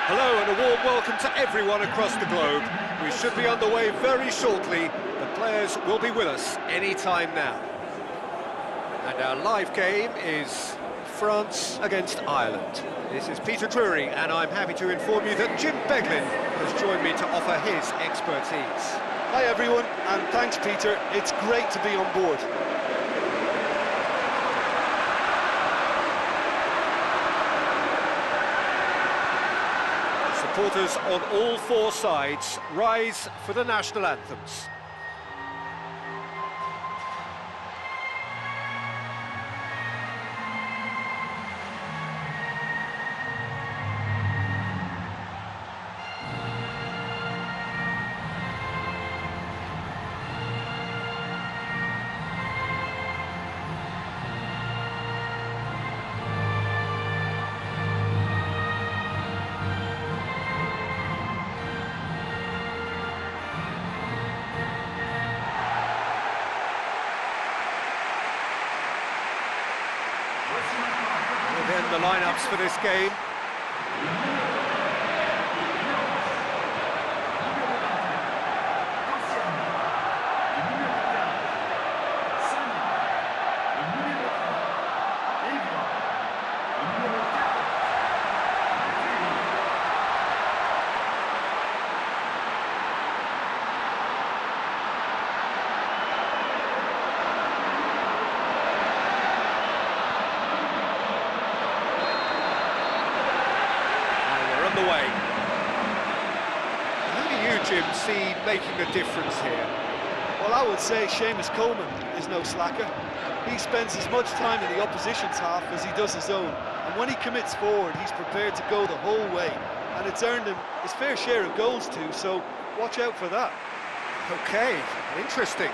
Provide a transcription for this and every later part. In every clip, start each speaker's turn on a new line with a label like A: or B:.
A: Hello and a warm welcome to everyone across the globe. We should be underway very shortly. The players will be with us any time now. And our live game is France against Ireland. This is Peter Drury, and I'm happy to inform you that Jim Beglin has joined me to offer his expertise.
B: Hi everyone, and thanks Peter. It's great to be on board.
A: Supporters on all four sides rise for the national anthems. Then the lineups for this game. Way. Who do you, Jim, see making a difference here?
B: Well, I would say Seamus Coleman is no slacker. He spends as much time in the opposition's half as he does his own, and when he commits forward, he's prepared to go the whole way, and it's earned him his fair share of goals too, so watch out for that.
A: Okay, interesting.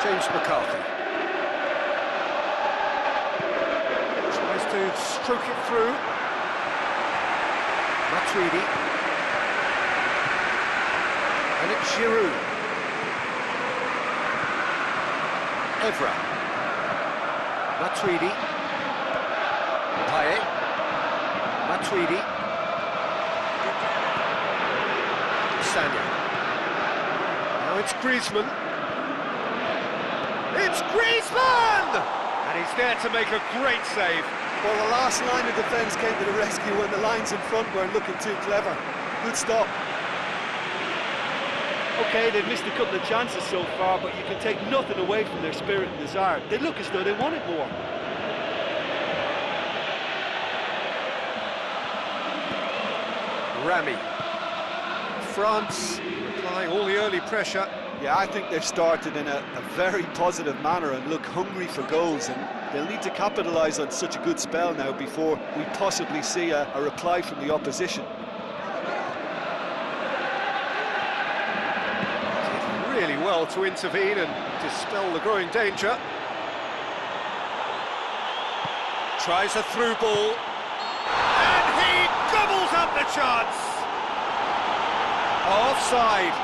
A: James McCarthy tries to stroke it through. Matuidi, and it's Giroud. Evra, Matuidi, Payet, Matuidi, Sanya. Now it's Griezmann. It's Griezmann! And he's there to make a great save.
B: Well, the last line of defence came to the rescue when the lines in front weren't looking too clever. Good stop. OK, they've missed a couple of chances so far, but you can take nothing away from their spirit and desire. They look as though they wanted more.
A: Rami. France applying all the early pressure.
B: Yeah, I think they've started in a very positive manner and look hungry for goals, and they'll need to capitalise on such a good spell now before we possibly see a reply from the opposition.
A: Did really well to intervene and dispel the growing danger. Tries a through ball, and he gobbles up the chance! Offside.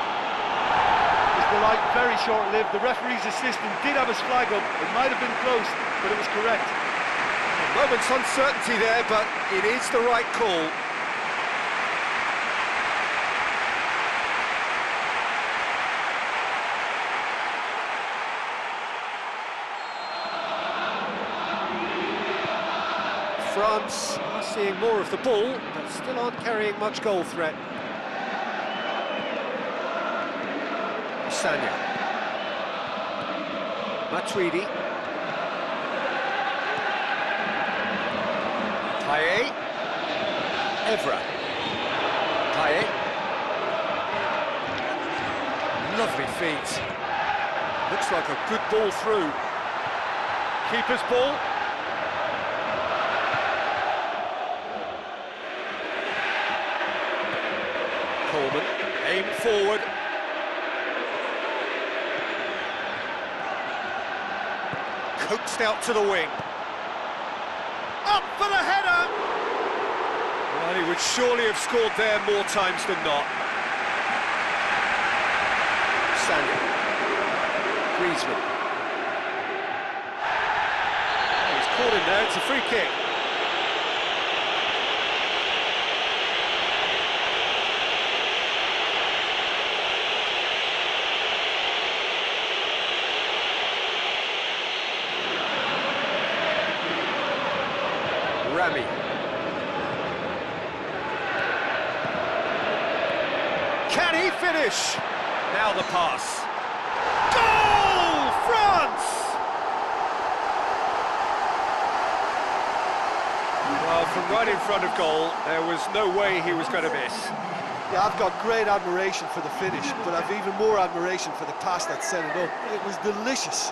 B: The light very short-lived. The referee's assistant did have his flag up. It might have been close, but it was correct.
A: A moment's uncertainty there, but it is the right call. France are seeing more of the ball, but still aren't carrying much goal threat. Sanya, Matuidi, Payet, Evra, Payet, lovely feet, looks like a good ball through, keeper's ball, Aim forward. Coaxed out to the wing. Up for the header! Well, he would surely have scored there more times than not. Samuel. Griezmann. Oh, he's caught in there, it's a free kick. Rami. Can he finish? Now the pass. Goal! France! Well, from right in front of goal, there was no way he was going to miss.
B: Yeah, I've got great admiration for the finish, but I've even more admiration for the pass that set it up. It was delicious.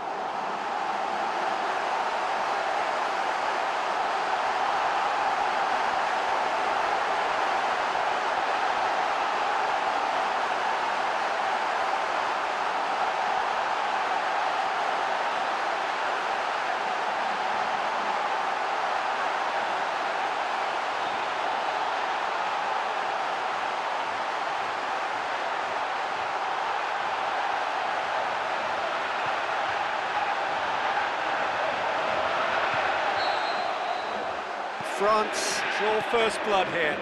A: France, it's all first blood here.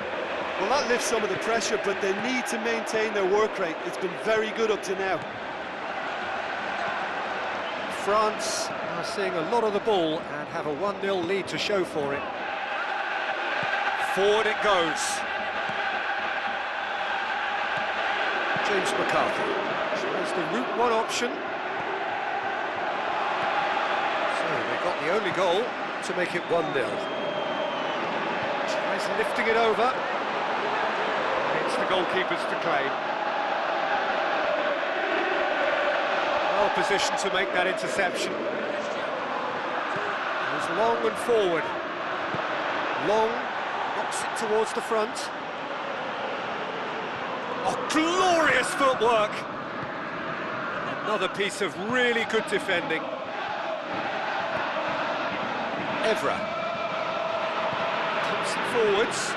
B: Well, that lifts some of the pressure, but they need to maintain their work rate. It's been very good up to now.
A: France are seeing a lot of the ball and have a 1-0 lead to show for it. Forward it goes. James McCarthy tries the route one option. So they got the only goal to make it 1-0. Tries lifting it over. It's the goalkeepers to claim. Well positioned to make that interception. Goes long and forward. Long, knocks it towards the front. Oh, glorious footwork! Another piece of really good defending. Evra. Comes forwards.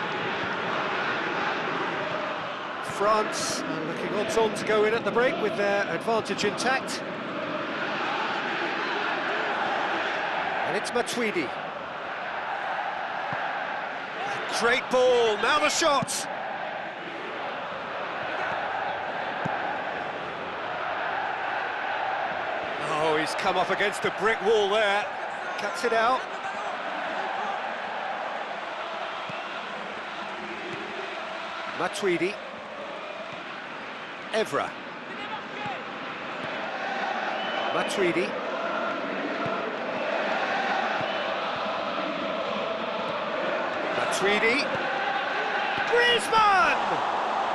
A: France are looking odds-on to go in at the break with their advantage intact. And it's Matuidi. Great ball, now the shot! Oh, he's come up against a brick wall there. Cuts it out. Matuidi. Evra. Matuidi. Matuidi. Griezmann!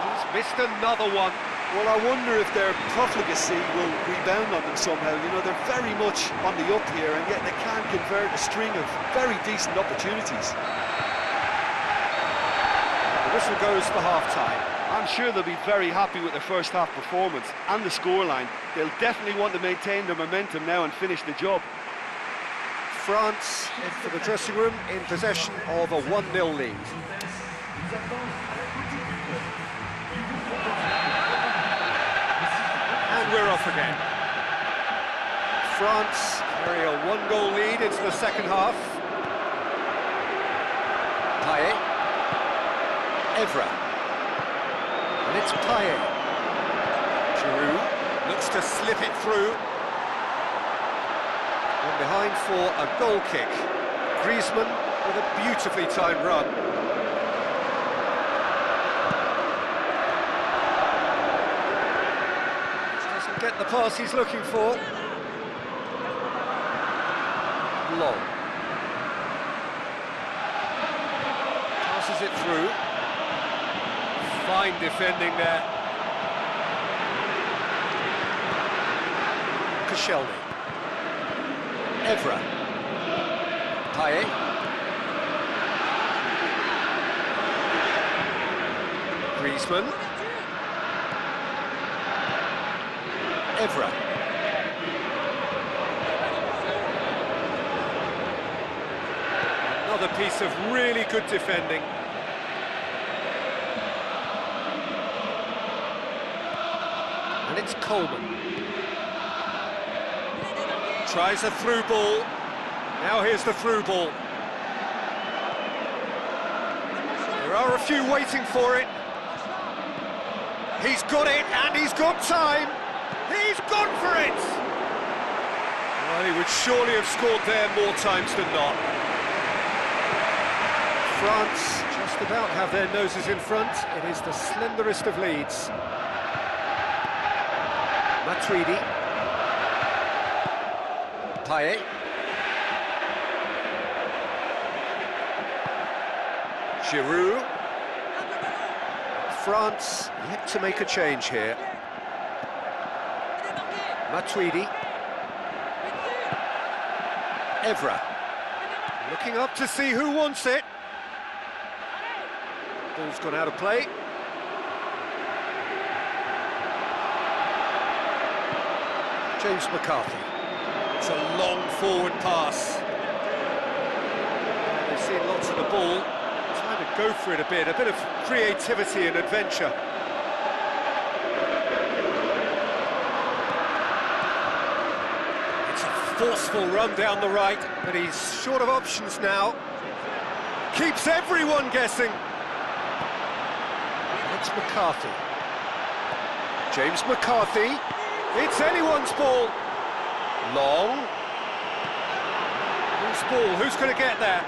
A: He's missed another one.
B: Well, I wonder if their profligacy will rebound on them somehow. You know, they're very much on the up here, and yet they can't convert a string of very decent opportunities.
A: The whistle goes for half-time.
C: I'm sure they'll be very happy with their first half performance and the scoreline. They'll definitely want to maintain their momentum now and finish the job.
A: France head for the dressing room in possession of a 1-0 lead. And we're off again. France carry a 1-goal lead into the second half. Payet. Evra. And it's Payet. Giroud looks to slip it through. And behind for a goal kick. Griezmann with a beautifully timed run. Doesn't get the pass he's looking for. Long. Passes it through. Fine defending there. Koscielny. Evra. Payet. Griezmann. Evra. Another piece of really good defending. And it's Coleman. Tries a through ball. Now here's the through ball. There are a few waiting for it. He's got it, and he's got time. He's gone for it! Well, he would surely have scored there more times than not. France just about have their noses in front. It is the slenderest of leads. Matuidi. Payet. Giroud. France yet to make a change here. Matuidi. Evra. Looking up to see who wants it. Ball's gone out of play. James McCarthy. It's a long forward pass. They've seen lots of the ball. Time to go for it a bit of creativity and adventure. It's a forceful run down the right, but he's short of options now. Keeps everyone guessing. And it's McCarthy. James McCarthy. It's anyone's ball. Long. Whose ball? Who's going to get there?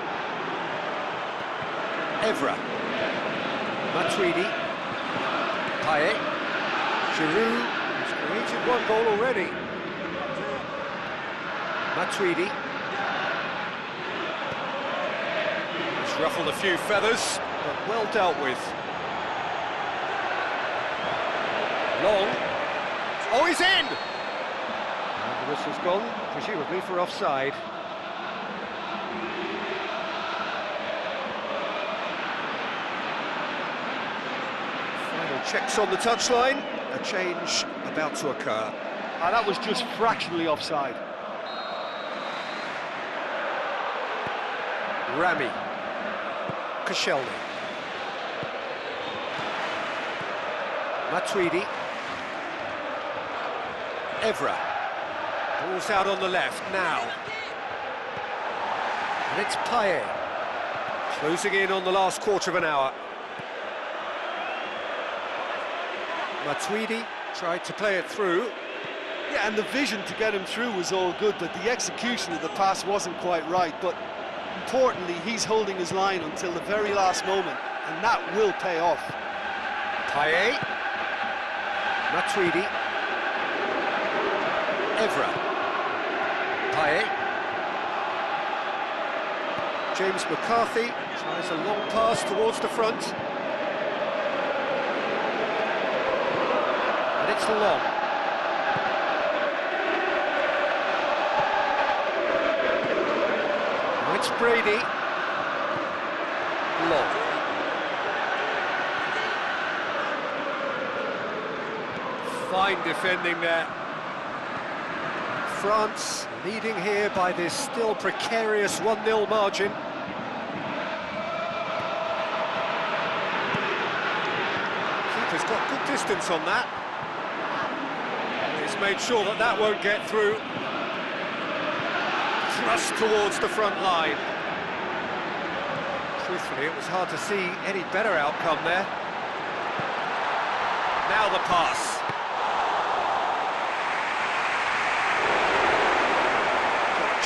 A: Evra. Matuidi. Payet. Giroud. He's created one goal already. Matuidi. He's ruffled a few feathers, but well dealt with. Long. Oh, he's in! And the whistle's gone, presumably for offside. Final checks on the touchline. A change about to occur.
C: That was just fractionally offside.
A: Rami. Koscielny. Matuidi. Evra. Ball's out on the left now. And it's Payet. Closing in on the last quarter of an hour. Matuidi tried to play it through.
B: Yeah, and the vision to get him through was all good, but the execution of the pass wasn't quite right. But importantly, he's holding his line until the very last moment, and that will pay off.
A: Payet. Matuidi. Evra. Payet. James McCarthy tries a long pass towards the front. And it's long. Now it's Brady. Long. Fine defending there. France leading here by this still precarious 1-0 margin. Keeper's got good distance on that. He's made sure that that won't get through. Thrust towards the front line. Truthfully, it was hard to see any better outcome there. Now the pass.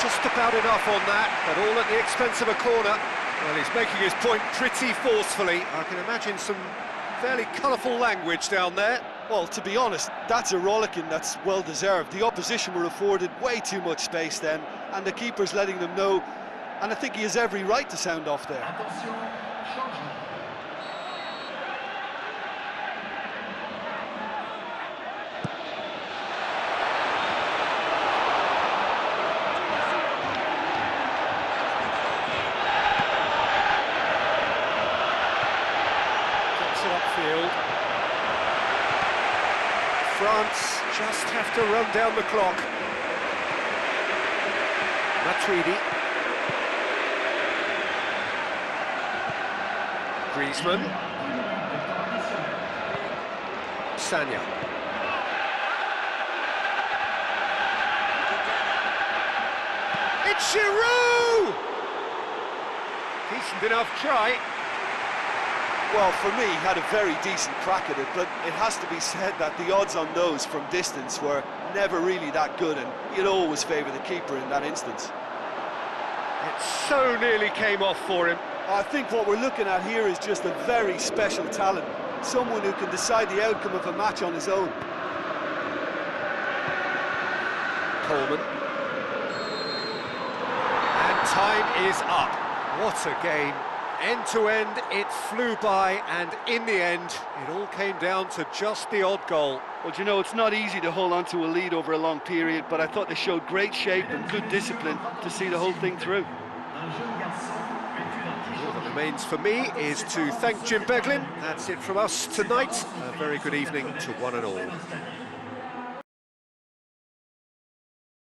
A: Just about enough on that, but all at the expense of a corner. Well, he's making his point pretty forcefully. I can imagine some fairly colourful language down there.
B: Well, to be honest, that's a rollicking that's well-deserved. The opposition were afforded way too much space then, and the keeper's letting them know, and I think he has every right to sound off there.
A: Upfield. France Just have to run down the clock. Matuidi. Griezmann. Sanya. It's Giroud! Decent enough try.
B: Well, for me, he had a very decent crack at it, but it has to be said that the odds on those from distance were never really that good, and you'd always favour the keeper in that instance.
A: It so nearly came off for him.
B: I think what we're looking at here is just a very special talent, someone who can decide the outcome of a match on his own.
A: Coleman. And time is up. What a game. End to end, it flew by, and in the end, it all came down to just the odd goal.
C: Well, do you know, it's not easy to hold on to a lead over a long period, but I thought they showed great shape and good discipline to see the whole thing through.
A: All that remains for me is to thank Jim Beglin. That's it from us tonight. A very good evening to one and all.